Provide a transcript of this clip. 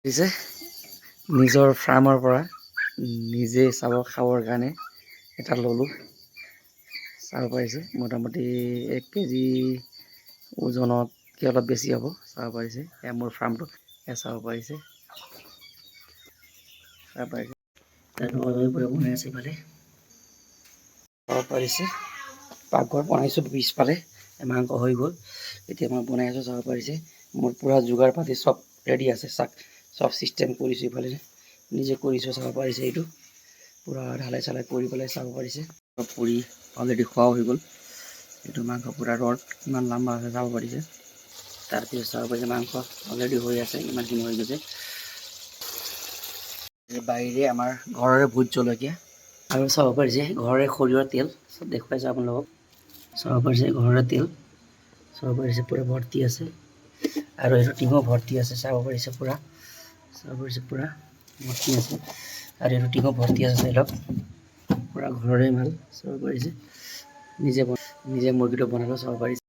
দিছে নিজৰ ফাৰ্মৰ পৰা নিজে খাবৰ কাৰণে এটা ল'লোঁ। চাব পাৰিছে মোটামুটি 1 কেজি ওজনতকৈ অলপ বেছি হ'ব। চাব পাৰিছে এয়া মোৰ ফাৰ্মটো চাব পাৰিছে বনাই আছে ইফালে চাব পাৰিছে। পাকঘৰ বনাইছোঁ পিছফালে মাংস হৈ গ'ল। এতিয়া মই বনাই আছোঁ চাব পাৰিছে। মোৰ পূৰা যোগাৰ পাতি চব ৰেডি আছে। চব চিষ্টেম কৰিছোঁ ইফালে নিজে কৰিছোঁ চাব পাৰিছে। এইটো পূৰা ঢালাই চালাই কৰি পেলাই চাব পাৰিছে। পুৰি অলৰেডি খোৱাও হৈ গ'ল। এইটো মাংস পূৰা ৰড কিমান লাম্বা আছে চাব পাৰিছে। তাৰপিছত চাব পাৰিছে মাংস অলৰেডি হৈ আছে, ইমানখিনি হৈ গৈছে। বাহিৰে আমাৰ ঘৰৰে ভোট জলকীয়া আৰু চাব পাৰিছে ঘৰৰে সৰিয়হৰ তেল চব দেখুৱাইছোঁ আপোনালোকক। চাব পাৰিছে ঘৰৰে তেল চাব পাৰিছে পূৰা ভৰ্তি আছে আৰু এইটো টিঙো ভৰ্তি আছে চাব পাৰিছে পূৰা। চাব পাৰিছে পূৰা ভৰ্তি আছে আৰু এইটো টিঙো ভৰ্তি আছে। চাই লওক পূৰা ঘৰৰে মাল চাব পাৰিছে। নিজে মুৰ্গীটো বনালোঁ চাব পাৰিছে।